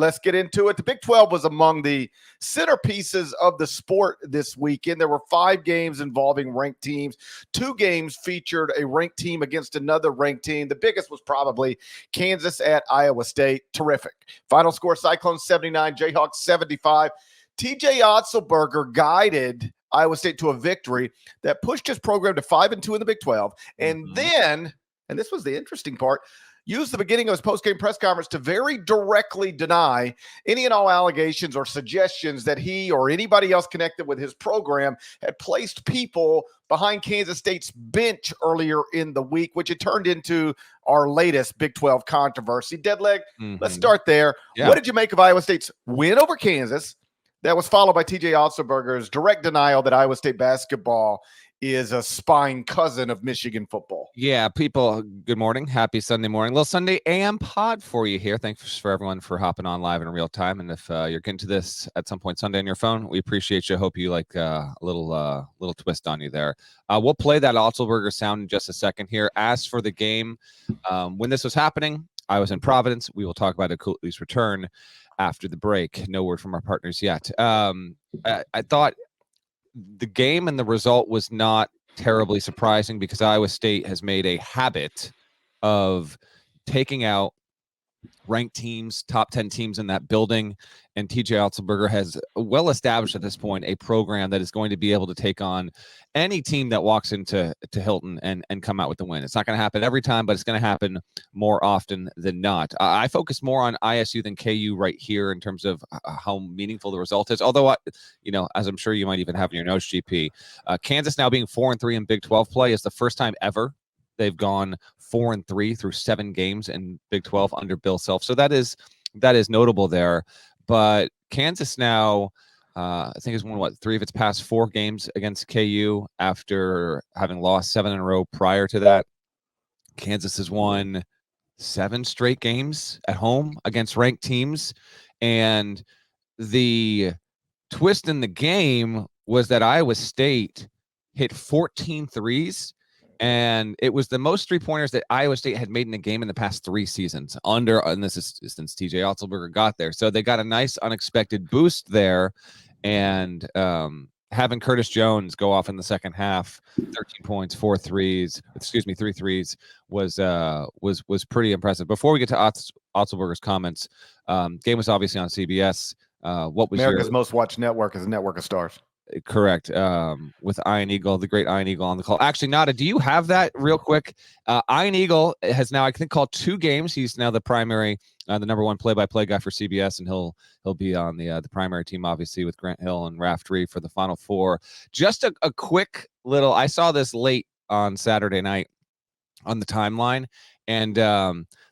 Let's get into it. The Big 12 was among the centerpieces of the sport this weekend. There were 5 games involving ranked teams. 2 games featured a ranked team against another ranked team. The biggest was probably Kansas at Iowa State. Terrific. Final score, Cyclones 79, Jayhawks 75. TJ Otzelberger guided Iowa State to a victory that pushed his program to 5-2 in the Big 12. And then, and this was the interesting part, used the beginning of his post-game press conference to very directly deny any and all allegations or suggestions that he or anybody else connected with his program had placed people behind Kansas State's bench earlier in the week, which it turned into our latest Big 12 controversy. Deadleg, let's start there. Yeah. What did you make of Iowa State's win over Kansas? That was followed by TJ Otzelberger's direct denial that Iowa State basketball is a spine cousin of Michigan football. Yeah, people, good morning. Happy Sunday morning. Little Sunday AM pod for you here. Thanks for everyone for hopping on live in real time. And if you're getting to this at some point Sunday on your phone, we appreciate you. Hope you like a little twist on you there. We'll play that Otzelberger sound in just a second here. As for the game, when this was happening, I was in Providence. We will talk about Akuli's return after the break. No word from our partners yet. I thought the game and the result was not terribly surprising because Iowa State has made a habit of taking out ranked teams, top 10 teams in that building. And TJ Otzelberger has well established at this point a program that is going to be able to take on any team that walks into Hilton and come out with the win. It's not going to happen every time, but it's going to happen more often than not. I focus more on ISU than KU right here in terms of how meaningful the result is. Although, as I'm sure you might even have in your notes, GP, Kansas now being 4-3 in Big 12 play is the first time ever they've gone 4-3 through 7 games in Big 12 under Bill Self. So that is notable there. But Kansas now, I think has won 3 of its past 4 games against KU after having lost 7 in a row prior to that. Kansas has won 7 straight games at home against ranked teams. And the twist in the game was that Iowa State hit 14 threes. And it was the most 3-pointers that Iowa State had made in a game in the past 3 seasons and this is since TJ Otzelberger got there. So they got a nice unexpected boost there. And having Curtis Jones go off in the second half, 13 points, 3 threes was pretty impressive. Before we get to Otzelberger's comments, game was obviously on CBS. What was America's most watched network is a network of stars. Correct. With Ian Eagle, the great Ian Eagle on the call. Actually, Nada, do you have that real quick? Ian Eagle has now, I think, called 2 games. He's now the primary, the number 1 play-by-play guy for CBS, and he'll be on the primary team, obviously, with Grant Hill and Raftery for the Final Four. Just a quick little, I saw this late on Saturday night on the timeline, and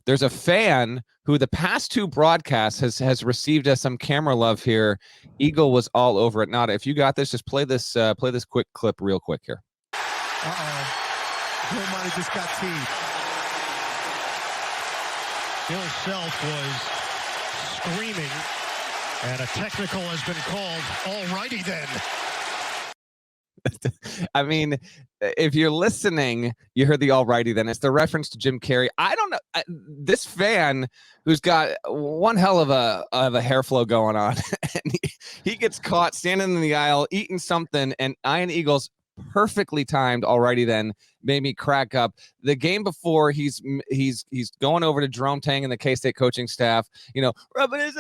there's a fan who the past 2 broadcasts has received us some camera love here. Eagle was all over it. Nada, if you got this, just play this quick clip real quick here. Bill might have just got teed. Bill Self was screaming, and a technical has been called. All righty then. I mean, if you're listening, you heard the alrighty then. It's the reference to Jim Carrey. I don't know. This fan who's got one hell of a hair flow going on, and he gets caught standing in the aisle eating something, and Ian Eagle's perfectly timed alrighty then made me crack up. The game before, he's going over to Jerome Tang and the K-State coaching staff, rubbing his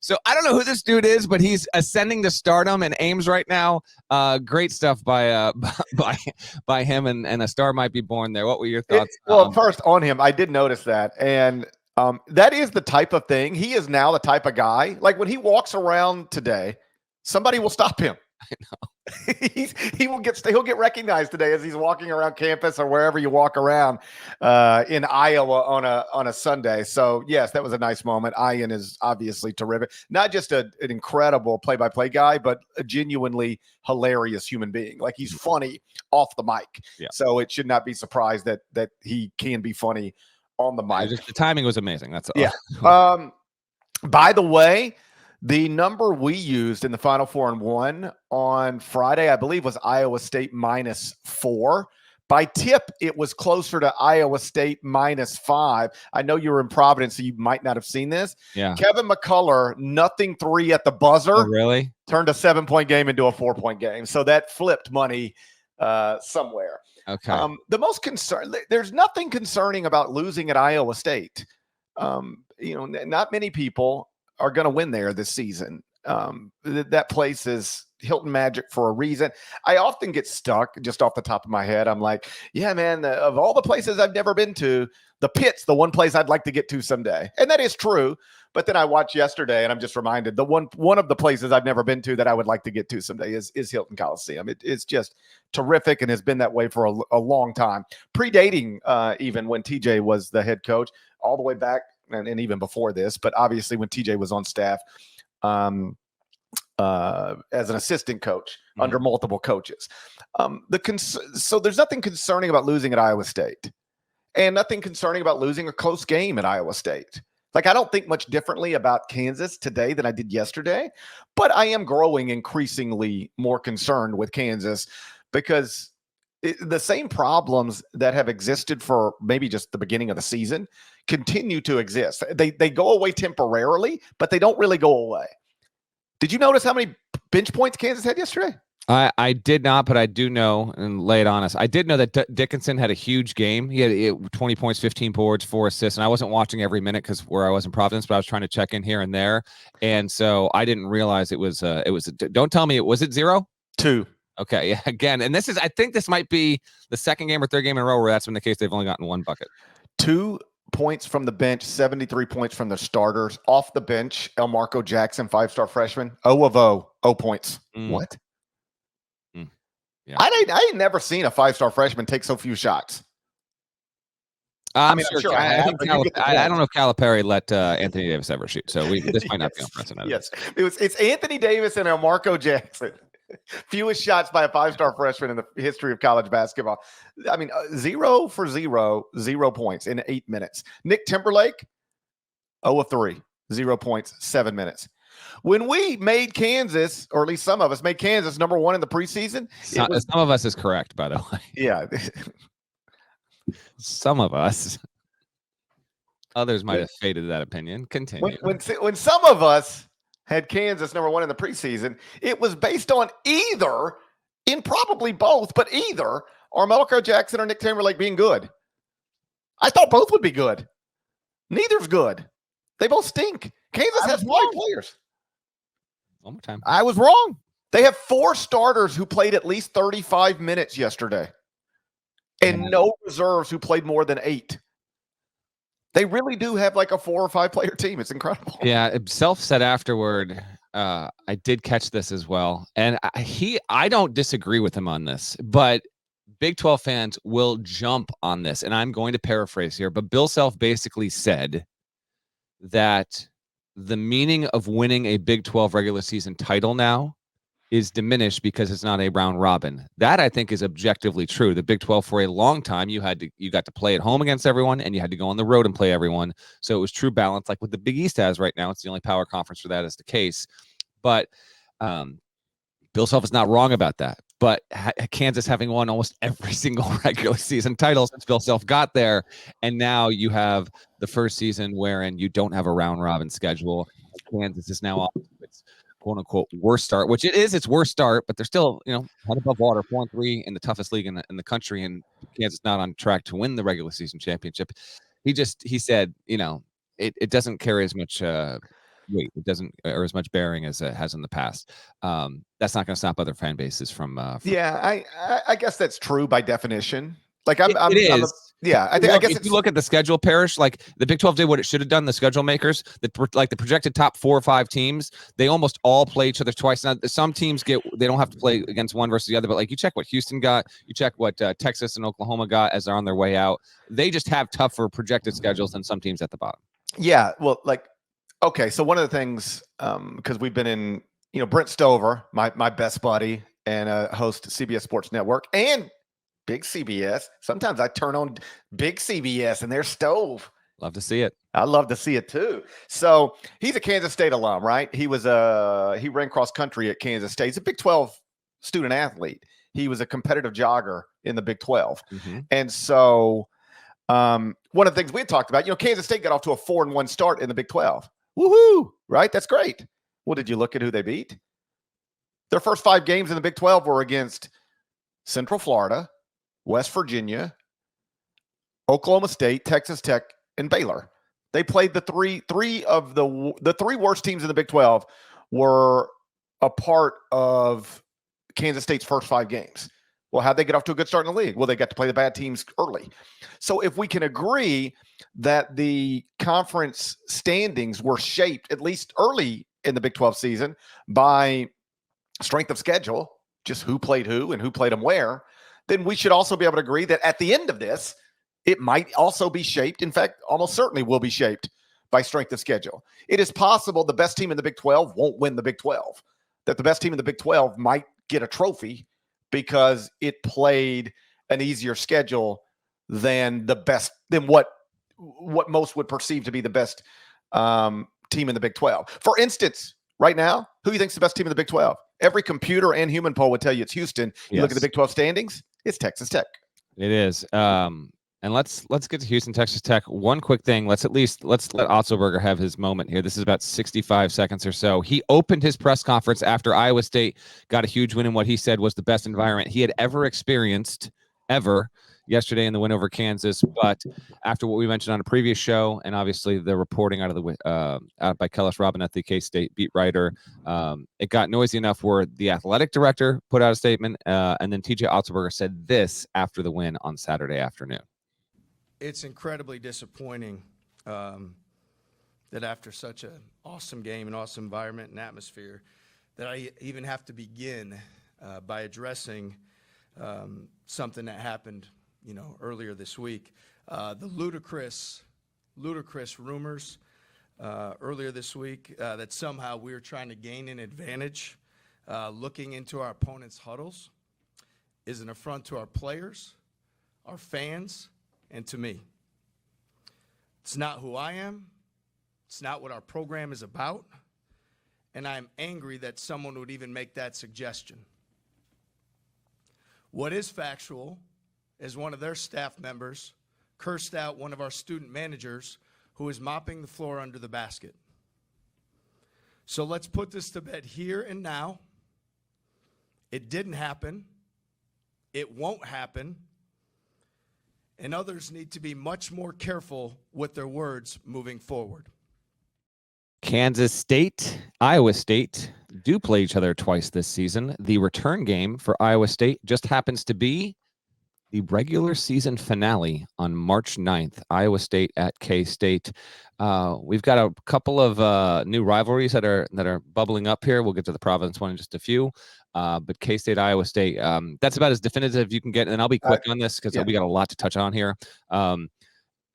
So I don't know who this dude is, but he's ascending to stardom and Ames right now. Great stuff by him, and a star might be born there. What were your thoughts? First on him, I did notice that, and that is the type of thing. He is now the type of guy, like when he walks around today, somebody will stop him. I know. He'll get recognized today as he's walking around campus or wherever you walk around in Iowa on a Sunday. So yes, that was a nice moment. Ian is obviously terrific. Not just an incredible play-by-play guy, but a genuinely hilarious human being. Like, he's funny off the mic. Yeah. So it should not be surprised that he can be funny on the mic. The timing was amazing. That's all. Yeah. By the way, the number we used in the Final Four and 1 on Friday, I believe, was Iowa State -4. By tip, it was closer to Iowa State -5. I know you were in Providence, so you might not have seen this. Yeah. Kevin McCullough, nothing 3 at the buzzer. Oh, really? Turned a 7-point game into a 4-point game. So that flipped money somewhere. Okay. The most concern, there's nothing concerning about losing at Iowa State. Not many people are going to win there this season. That place is Hilton Magic for a reason. I often get stuck just off the top of my head. I'm like, yeah, man, of all the places I've never been to, the Pit's the one place I'd like to get to someday. And that is true. But then I watched yesterday and I'm just reminded the one of the places I've never been to that I would like to get to someday is Hilton Coliseum. It's just terrific and has been that way for a long time, predating even when TJ was the head coach, all the way back and even before this. But obviously when TJ was on staff, as an assistant coach under multiple coaches. So there's nothing concerning about losing at Iowa State and nothing concerning about losing a close game at Iowa State. Like, I don't think much differently about Kansas today than I did yesterday, but I am growing increasingly more concerned with Kansas because the same problems that have existed for maybe just the beginning of the season continue to exist. They go away temporarily, but they don't really go away. Did you notice how many bench points Kansas had yesterday? I did not, but I do know, and lay it on us. I did know that Dickinson had a huge game. He had 20 points, 15 boards, 4 assists, and I wasn't watching every minute because where I was in Providence, but I was trying to check in here and there, and so I didn't realize it was. Don't tell me was it 0? 2. Okay, yeah, again, and I think this might be the second game or third game in a row where that's been the case. They've only gotten 1 bucket. 2 points from the bench, 73 points from the starters. Off the bench, Elmarco Jackson, 5-star freshman, 0 of 0, 0 points. What? Yeah. I ain't never seen a 5-star freshman take so few shots. I'm sure I don't know if Calipari let Anthony Davis ever shoot, so this might not be unprecedented. Yes, it's Anthony Davis and Elmarco Jackson. Fewest shots by a 5-star freshman in the history of college basketball. I mean, 0 for 0, 0 points in 8 minutes. Nick Timberlake, 0 of 3, 0 points, 7 minutes. When we made Kansas, or at least some of us made Kansas #1 in the preseason. Some of us is correct, by the way. Yeah. Some of us. Others might have faded that opinion. Continue. When some of us had Kansas #1 in the preseason, it was based on either, in probably both, but either Elmarco Jackson or Nick Timberlake being good. I thought both would be good. Neither's good. They both stink. Kansas has 5 players. One more time. I was wrong. They have 4 starters who played at least 35 minutes yesterday and no reserves who played more than 8. They really do have like a 4 or 5 player team. It's incredible. Yeah. Self said afterward, I did catch this as well. And I don't disagree with him on this, but Big 12 fans will jump on this. And I'm going to paraphrase here, but Bill Self basically said that the meaning of winning a Big 12 regular season title now is diminished because it's not a round robin. That I think is objectively true. The Big 12 for a long time, you got to play at home against everyone and you had to go on the road and play everyone. So it was true balance. Like what the Big East has right now, it's the only power conference for that is the case. But Bill Self is not wrong about that. But Kansas having won almost every single regular season title since Bill Self got there, and now you have the first season wherein you don't have a round robin schedule. Kansas is now off its quote unquote worst start, which it is its worst start, but they're still head above water, 4-3 in the toughest league in the country, and Kansas not on track to win the regular season championship. He said it doesn't carry as much weight. It doesn't, or as much bearing as it has in the past. That's not going to stop other fan bases from yeah, I guess that's true by definition. Like it is. I guess if you look at the schedule, Parrish, like the Big 12 did what it should have done. The schedule makers, the projected top 4 or 5 teams, they almost all play each other twice. Now, some teams they don't have to play against one versus the other, but like you check what Houston got, you check what Texas and Oklahoma got as they're on their way out. They just have tougher projected schedules than some teams at the bottom. Yeah, well, okay, so one of the things, because we've been in, Brent Stover, my best buddy and host of CBS Sports Network and Big CBS. Sometimes I turn on Big CBS and their stove. Love to see it. I love to see it too. So he's a Kansas State alum, right? He ran cross country at Kansas State. He's a Big 12 student athlete. he was a competitive jogger in the Big 12. Mm-hmm. And so one of the things we had talked about, Kansas State got off to a 4-1 start in the Big 12. Woohoo, right? That's great. Well, did you look at who they beat? Their first 5 games in the Big 12 were against Central Florida, West Virginia, Oklahoma State, Texas Tech, and Baylor. They played the three worst teams in the Big 12 were a part of Kansas State's first 5 games. Well, how'd they get off to a good start in the league? Well, they got to play the bad teams early. So if we can agree that the conference standings were shaped, at least early in the Big 12 season, by strength of schedule, just who played who and who played them where, then we should also be able to agree that at the end of this, it might also be shaped. In fact, almost certainly will be shaped by strength of schedule. It is possible the best team in the Big 12 won't win the Big 12, that the best team in the Big 12 might get a trophy because it played an easier schedule than what most would perceive to be the best team in the Big 12. For instance, right now, who do you think is the best team in the Big 12? Every computer and human poll would tell you it's Houston. You look at the Big 12 standings, it's Texas Tech. It is. And let's get to Houston, Texas Tech. One quick thing. Let's let Otzelberger have his moment here. This is about 65 seconds or so. He opened his press conference after Iowa State got a huge win in what he said was the best environment he had ever experienced yesterday in the win over Kansas. But after what we mentioned on a previous show, and obviously the reporting out by Kellis Robinette, the K-State beat writer, it got noisy enough where the athletic director put out a statement, and then TJ Otzelberger said this after the win on Saturday afternoon. It's incredibly disappointing that after such an awesome game, an awesome environment and atmosphere, that I even have to begin by addressing something that happened, earlier this week. The ludicrous rumors earlier this week that somehow we were trying to gain an advantage looking into our opponents' huddles is an affront to our players, our fans, and to me. It's not who I am. It's not what our program is about. And I'm angry that someone would even make that suggestion. What is factual is one of their staff members cursed out one of our student managers who is mopping the floor under the basket. So let's put this to bed here and now. It didn't happen. It won't happen. And others need to be much more careful with their words moving forward. Kansas State, Iowa State do play each other twice this season. The return game for Iowa State just happens to be the regular season finale on March 9th, Iowa State at K-State. We've got a couple of new rivalries that are bubbling up here. We'll get to the Providence one in just a few. But K-State, Iowa State, that's about as definitive as you can get. And I'll be quick on this because we got a lot to touch on here.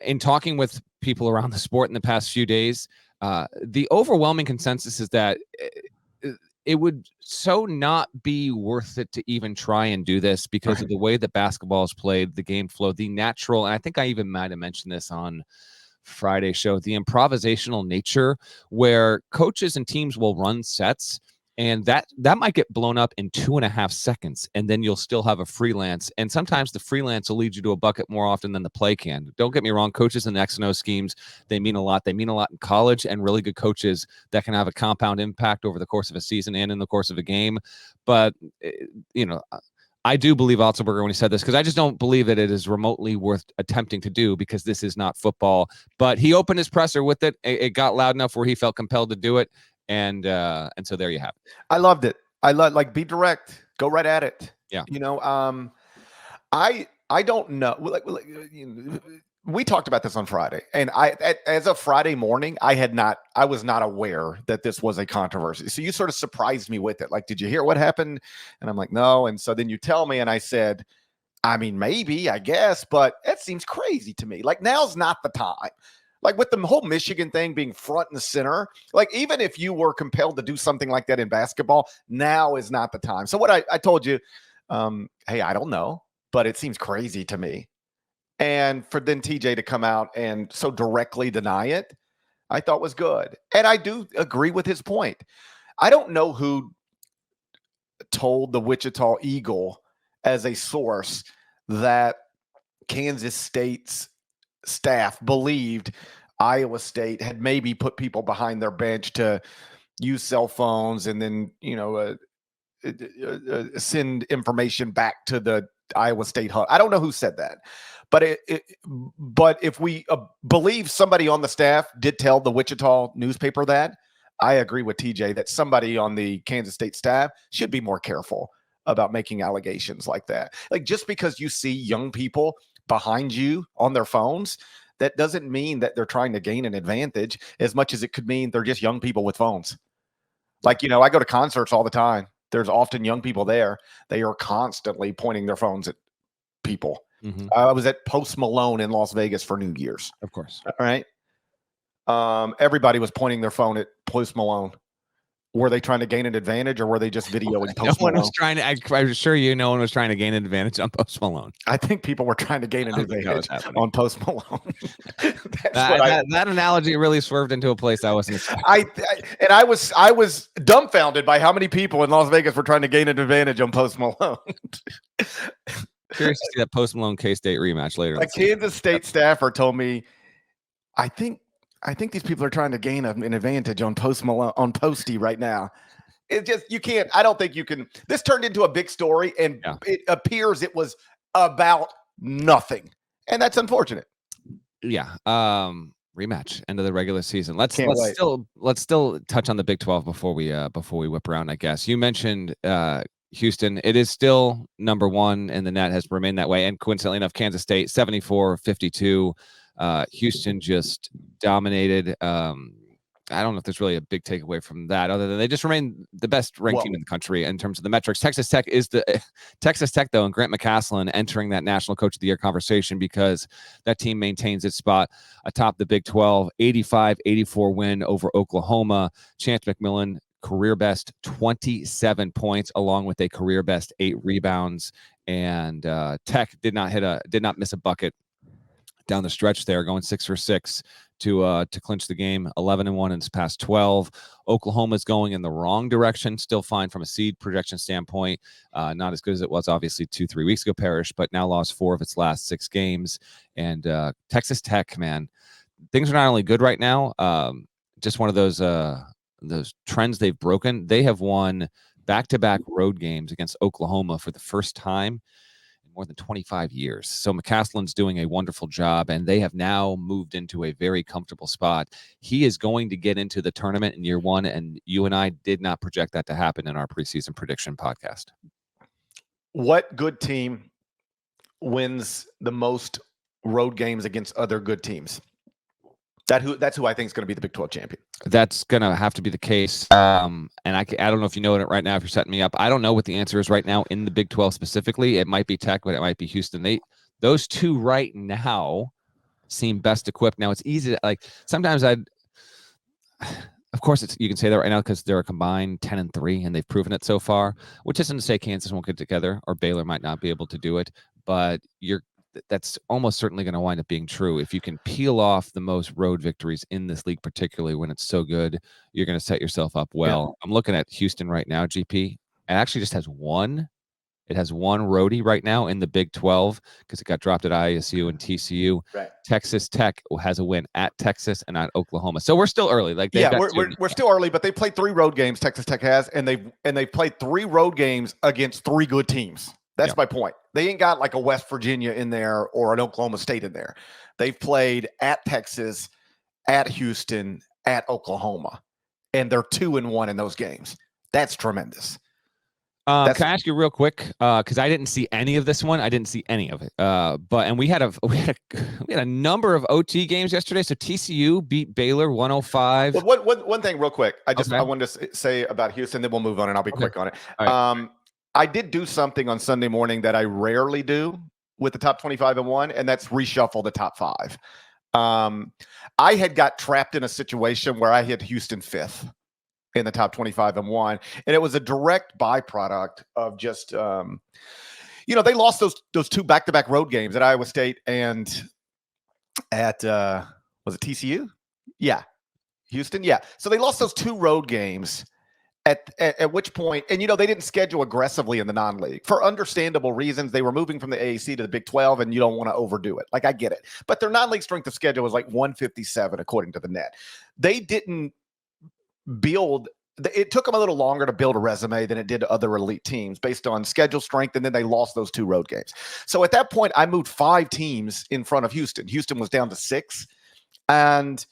In talking with people around the sport in the past few days, the overwhelming consensus is that it would so not be worth it to even try and do this because of the way that basketball is played, the game flow, the natural, and I think I even might have mentioned this on Friday's show, the improvisational nature where coaches and teams will run sets. And that might get blown up in 2.5 seconds, and then you'll still have a freelance. And sometimes the freelance will lead you to a bucket more often than the play can. Don't get me wrong, coaches in X and O schemes, they mean a lot. They mean a lot in college, and really good coaches that can have a compound impact over the course of a season and in the course of a game. But, I do believe Otzelberger when he said this, because I just don't believe that it is remotely worth attempting to do because this is not football. But he opened his presser with it. It got loud enough where he felt compelled to do it. And so there you have it. I loved it. Be direct, go right at it. Yeah. I don't know. We talked about this on Friday, and as of Friday morning, I was not aware that this was a controversy. So you sort of surprised me with it. Like, did you hear what happened? And I'm like, no. And so then you tell me, and I said, I mean, maybe, I guess, but that seems crazy to me. Like, now's not the time. Like with the whole Michigan thing being front and center, like even if you were compelled to do something like that in basketball, now is not the time. So what I told you, hey, I don't know, but it seems crazy to me. And for then TJ to come out and so directly deny it, I thought was good. And I do agree with his point. I don't know who told the Wichita Eagle as a source that Kansas State's staff believed Iowa State had maybe put people behind their bench to use cell phones and then, send information back to the Iowa State hub. I don't know who said that, but but if we believe somebody on the staff did tell the Wichita newspaper that, I agree with TJ that somebody on the Kansas State staff should be more careful about making allegations like that. Like, just because you see young people behind you on their phones, that doesn't mean that they're trying to gain an advantage as much as it could mean they're just young people with phones. Like, I go to concerts all the time. There's often young people there. They are constantly pointing their phones at people. Mm-hmm. I was at Post Malone in Las Vegas for New Year's. Of course. All right. Everybody was pointing their phone at Post Malone. Were they trying to gain an advantage, or were they just videoing Post No one Malone? was trying to. I'm sure no one was trying to gain an advantage on Post Malone. I think people were trying to gain an advantage on Post Malone. that analogy really swerved into a place I wasn't expecting. I was dumbfounded by how many people in Las Vegas were trying to gain an advantage on Post Malone. Curious to see that Post Malone K-State rematch later. A Kansas State staffer told me, I think these people are trying to gain an advantage on Post Malone, on Posty right now. It just, you can't. I don't think you can. This turned into a big story, and it appears it was about nothing, and that's unfortunate. Yeah. Rematch, end of the regular season. Let's wait. still touch on the Big 12 before we whip around, I guess. You mentioned Houston. It is still number one in the net, has remained that way, and coincidentally enough, Kansas State 74-52. Houston just dominated. I don't know if there's really a big takeaway from that, other than they just remain the best ranked team in the country in terms of the metrics. Texas Tech, though, and Grant McCasland entering that National Coach of the Year conversation because that team maintains its spot atop the Big 12, 85-84 win over Oklahoma. Chance McMillan, career best 27 points, along with a career best 8 rebounds. And Tech did not miss a bucket down the stretch there, going 6 for 6 to clinch the game, 11-1 in its past 12. Oklahoma's going in the wrong direction, still fine from a seed projection standpoint. Not as good as it was, obviously, 2-3 weeks ago, Parrish, but now lost 4 of its last 6 games. And Texas Tech, man, things are not only good right now, just one of those trends they've broken. They have won back-to-back road games against Oklahoma for the first time more than 25 years. So McCasland's doing a wonderful job, and they have now moved into a very comfortable spot. He is going to get into the tournament in year one, and you and I did not project that to happen in our preseason prediction podcast. What good team wins the most road games against other good teams? That's who I think is going to be the Big 12 champion. That's going to have to be the case. And I don't know if you know it right now, if you're setting me up. I don't know what the answer is right now in the Big 12 specifically. It might be Tech, but it might be Houston. Those two right now seem best equipped. Now, it's easy to, like, sometimes of course, you can say that right now because they're a combined 10-3, and they've proven it so far, which isn't to say Kansas won't get together or Baylor might not be able to do it, but that's almost certainly going to wind up being true. If you can peel off the most road victories in this league, particularly when it's so good, you're going to set yourself up well. Yeah. I'm looking at Houston right now, GP. It actually just has one. It has one roadie right now in the Big 12 because it got dropped at ISU and TCU. Right. Texas Tech has a win at Texas and at Oklahoma. So we're still early. Like, we're still early, but they played 3 road games. Texas Tech has, and they've played 3 road games against 3 good teams. That's my point. They ain't got like a West Virginia in there or an Oklahoma State in there. They've played at Texas, at Houston, at Oklahoma, and they're 2-1 in those games. That's tremendous. Can I ask you real quick? Because I didn't see any of this one. I didn't see any of it. And we had a number of OT games yesterday. So TCU beat Baylor 105. Well, one thing real quick. I wanted to say about Houston, then we'll move on, and I'll be quick on it. Right. I did do something on Sunday morning that I rarely do with the top 25 and 1, and that's reshuffle the top 5. I had got trapped in a situation where I had Houston 5th in the top 25 and 1, and it was a direct byproduct of just, they lost those 2 back-to-back road games at Iowa State and at, was it TCU? Yeah. Houston? Yeah. So they lost those 2 road games. At which point, and they didn't schedule aggressively in the non-league for understandable reasons. They were moving from the AAC to the Big 12, and you don't want to overdo it. Like, I get it. But their non-league strength of schedule was like 157, according to the net. They didn't build – it took them a little longer to build a resume than it did to other elite teams based on schedule strength, and then they lost those 2 road games. So at that point, I moved 5 teams in front of Houston. Houston was down to 6. And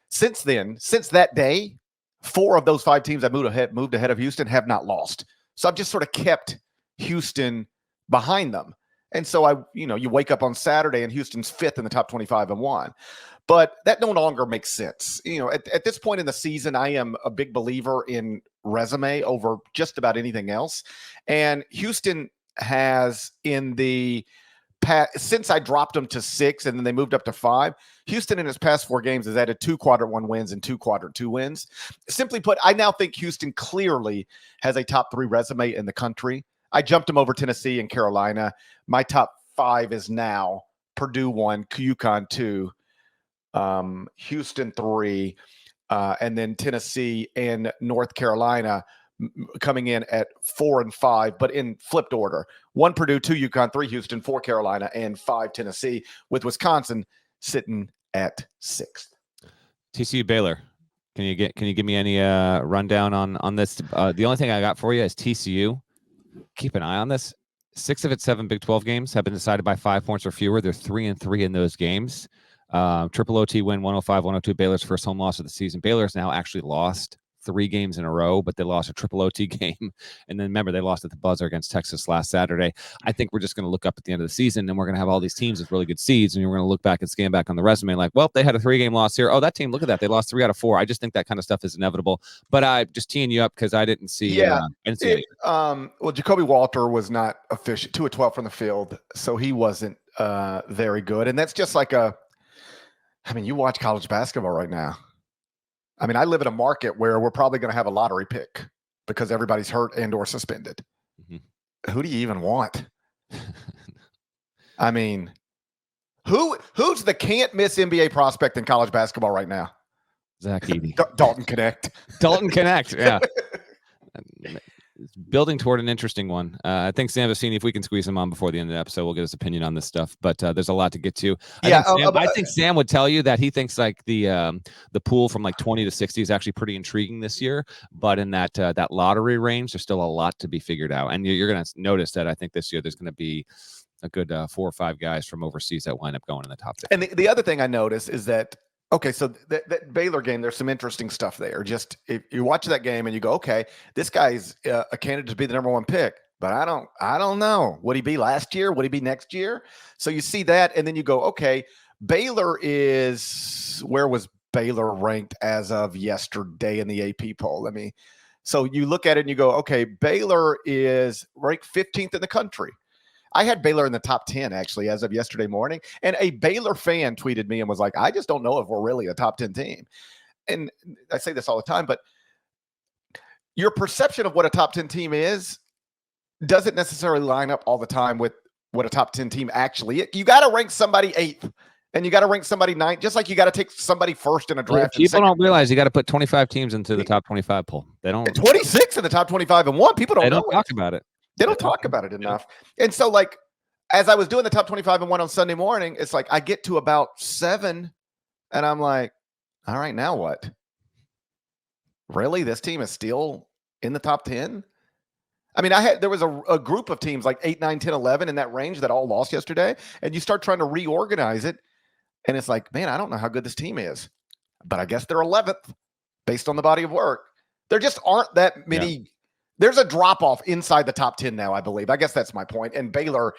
since that day – 4 of those 5 teams that moved ahead of Houston have not lost. So I've just sort of kept Houston behind them. And so you wake up on Saturday and Houston's 5th in the top 25 and 1. But that no longer makes sense. At this point in the season, I am a big believer in resume over just about anything else. And Houston has since I dropped them to 6 and then they moved up to 5, Houston in its past 4 games has added 2 quadrant 1 wins and 2 quadrant 2 wins. Simply put, I now think Houston clearly has a top 3 resume in the country. I jumped them over Tennessee and Carolina. My top 5 is now Purdue 1, UConn 2, Houston 3, and then Tennessee and North Carolina coming in at 4 and 5, but in flipped order. 1 Purdue, 2 UConn, 3 Houston, 4 Carolina, and 5 Tennessee, with Wisconsin sitting at 6th. TCU Baylor. Can you give me any rundown on this? The only thing I got for you is TCU. Keep an eye on this. 6 of its 7 Big 12 games have been decided by 5 points or fewer. They're 3-3 in those games. Triple OT win 105-102. Baylor's first home loss of the season. Baylor's now actually lost 3 games in a row, but they lost a triple OT game. And then remember, they lost at the buzzer against Texas last Saturday. I think we're just going to look up at the end of the season and we're going to have all these teams with really good seeds. And we're going to look back and scan back on the resume like, well, they had a 3-game loss here. Oh, that team, look at that. They lost 3 out of 4. I just think that kind of stuff is inevitable. But I just teeing you up because I didn't see. Well, Jacoby Walter was not efficient, 2 of 12 from the field. So he wasn't very good. And that's just like you watch college basketball right now. I live in a market where we're probably going to have a lottery pick because everybody's hurt and or suspended. Mm-hmm. Who do you even want? Who's the can't miss NBA prospect in college basketball right now? Zach Edey. Dalton Connect. Dalton Connect, yeah. It's building toward an interesting one. I think Sam Vecini, if we can squeeze him on before the end of the episode, we'll get his opinion on this stuff. But there's a lot to get to. I think Sam would tell you that he thinks like the pool from like 20 to 60 is actually pretty intriguing this year. But in that lottery range, there's still a lot to be figured out. And you're going to notice that I think this year there's going to be a good 4 or 5 guys from overseas that wind up going in the top 10. And the other thing I noticed is that, okay, so that Baylor game, there's some interesting stuff there. Just if you watch that game and you go, okay, this guy's a candidate to be the number 1 pick, but I don't know. Would he be last year? Would he be next year? So you see that, and then you go, okay, Baylor where was Baylor ranked as of yesterday in the AP poll? So you look at it and you go, okay, Baylor is ranked 15th in the country. I had Baylor in the top 10, actually, as of yesterday morning. And a Baylor fan tweeted me and was like, I just don't know if we're really a top 10 team. And I say this all the time, but your perception of what a top 10 team is doesn't necessarily line up all the time with what a top 10 team actually is. You got to rank somebody 8th, and you got to rank somebody 9th, just like you got to take somebody first in a draft. People don't realize you got to put 25 teams into the top 25 poll. They don't. 26 in the top 25 and 1. People don't know. They don't talk about it. They don't talk about it enough. And so, like, as I was doing the top 25 and 1 on Sunday morning, it's like I get to about 7, and I'm like, all right, now what? Really? This team is still in the top 10? There was a group of teams like 8, 9, 10, 11 in that range that all lost yesterday, and you start trying to reorganize it, and it's like, man, I don't know how good this team is, but I guess they're 11th based on the body of work. There just aren't that many. Yeah. There's a drop-off inside the top 10 now, I believe. I guess that's my point. And Baylor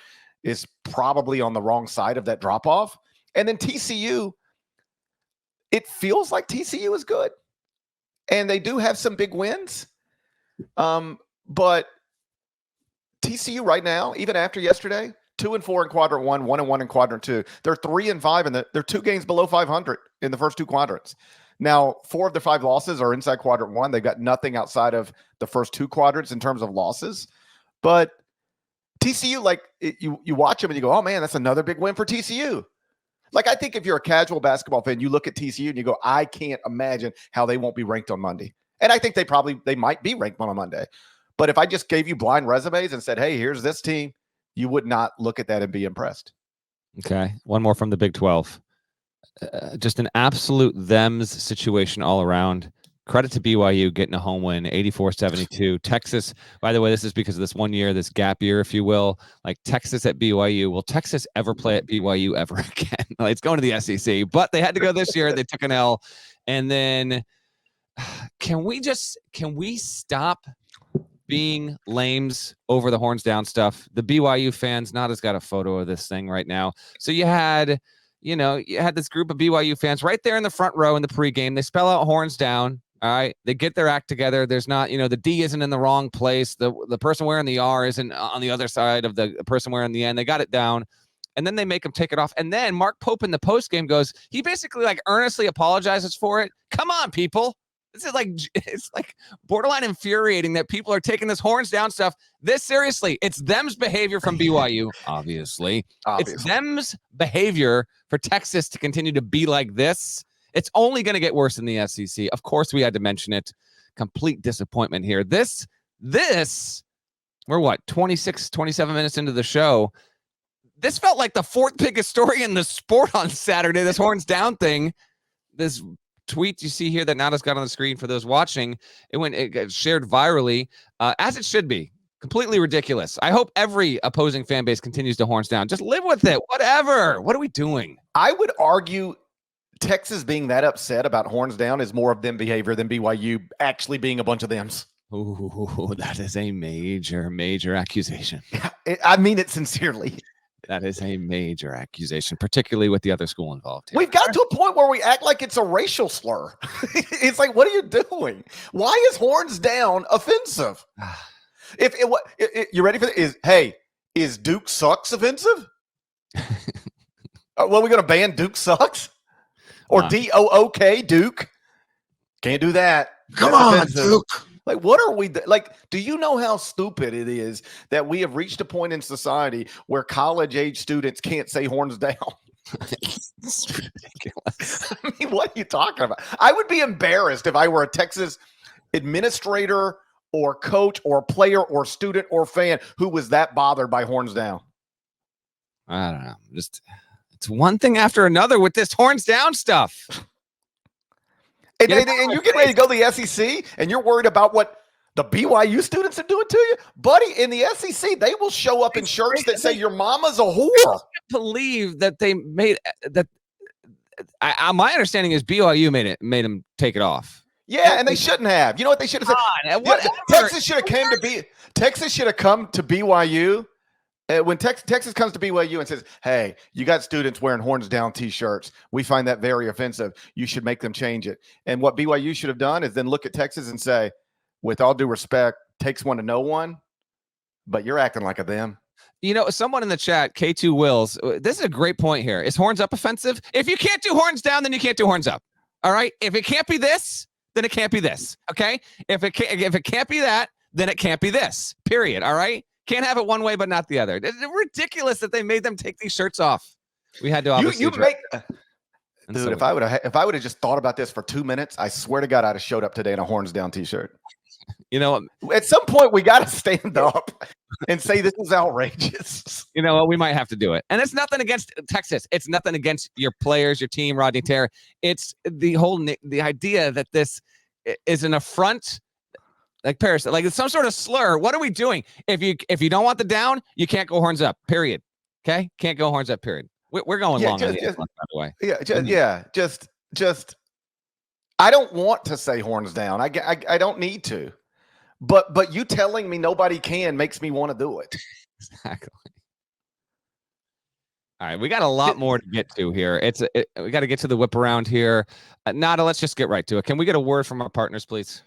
is probably on the wrong side of that drop-off. And then TCU, it feels like TCU is good. And they do have some big wins. But TCU right now, even after yesterday, 2-4 in quadrant 1, 1-1 in quadrant 2. They're 3-5, and they're 2 games below 500 in the first 2 quadrants. Now, 4 of their 5 losses are inside quadrant 1. They've got nothing outside of the first 2 quadrants in terms of losses. But TCU, you watch them and you go, oh, man, that's another big win for TCU. Like, I think if you're a casual basketball fan, you look at TCU and you go, I can't imagine how they won't be ranked on Monday. And I think they might be ranked on a Monday. But if I just gave you blind resumes and said, hey, here's this team, you would not look at that and be impressed. Okay. One more from the Big 12. Just an absolute thems situation all around. Credit to BYU getting a home win, 84-72. Texas, by the way, this is because of this 1 year, this gap year, if you will. Like Texas at BYU. Will Texas ever play at BYU ever again? Like, it's going to the SEC, but they had to go this year. They took an L. And then can we stop being lames over the horns down stuff? The BYU fans, Nada's got a photo of this thing right now. So you had this group of BYU fans right there in the front row in the pregame. They spell out horns down. All right. They get their act together. There's not, the D isn't in the wrong place. The person wearing the R isn't on the other side of the person wearing the N. They got it down. And then they make him take it off. And then Mark Pope in the postgame goes, he basically like earnestly apologizes for it. Come on, people. It's like borderline infuriating that people are taking this horns down stuff this seriously. It's them's behavior from BYU, obviously. It's them's behavior for Texas to continue to be like this. It's only going to get worse in the SEC. Of course, we had to mention it. Complete disappointment here. This, we're what, 26, 27 minutes into the show. This felt like the fourth biggest story in the sport on Saturday, this horns down thing. This tweet you see here that Nada's got on the screen for those watching, it got shared virally, as it should be. Completely ridiculous. I hope every opposing fan base continues to horns down. Just live with it. Whatever. What are we doing? I would argue Texas being that upset about horns down is more of them behavior than BYU actually being a bunch of thems. Ooh, that is a major, major accusation. I mean it sincerely. That is a major accusation, particularly with the other school involved here. We've got to a point where we act like it's a racial slur. It's like, what are you doing? Why is horns down offensive? You ready for this? Is Duke sucks offensive? Well, we're going to ban Duke sucks? Or D-O-O-K, Duke? Can't do that. Come That's on, offensive. Duke. Like, what are we like? Do you know how stupid it is that we have reached a point in society where college-age students can't say horns down? It's ridiculous. I mean, what are you talking about? I would be embarrassed if I were a Texas administrator or coach or player or student or fan who was that bothered by horns down. I don't know. Just it's one thing after another with this horns down stuff. And you're getting ready to go to the SEC and you're worried about what the BYU students are doing to you? Buddy, in the SEC, they will show up in shirts that say your mama's a whore. I can't believe that they made that. My understanding is BYU made them take it off. Yeah, and they shouldn't have. You know what they should have said? Texas should have come to BYU. When Texas comes to BYU and says, hey, you got students wearing horns down T-shirts. We find that very offensive. You should make them change it. And what BYU should have done is then look at Texas and say, with all due respect, takes one to know one, but you're acting like a them. You know, someone in the chat, K2 Wills, this is a great point here. Is horns up offensive? If you can't do horns down, then you can't do horns up. All right? If it can't be this, then it can't be this. Okay? If it can't be that, then it can't be this. Period. All right? Can't have it one way, but not the other. It's ridiculous that they made them take these shirts off. We had to obviously. Dude, if I would have just thought about this for 2 minutes, I swear to God, I'd have showed up today in a horns down T-shirt. You know, at some point we got to stand up and say this is outrageous. You know what? We might have to do it. And it's nothing against Texas. It's nothing against your players, your team, Rodney Terry. It's the idea that this is an affront. Like Paris, like it's some sort of slur. What are we doing? If you don't want the down, you can't go horns up. Period. Okay, can't go horns up. Period. We're going long on the by the way. Yeah, just. I don't want to say horns down. I don't need to, but you telling me nobody can makes me want to do it. Exactly. All right, we got a lot more to get to here. We got to get to the whip around here. Nada, let's just get right to it. Can we get a word from our partners, please?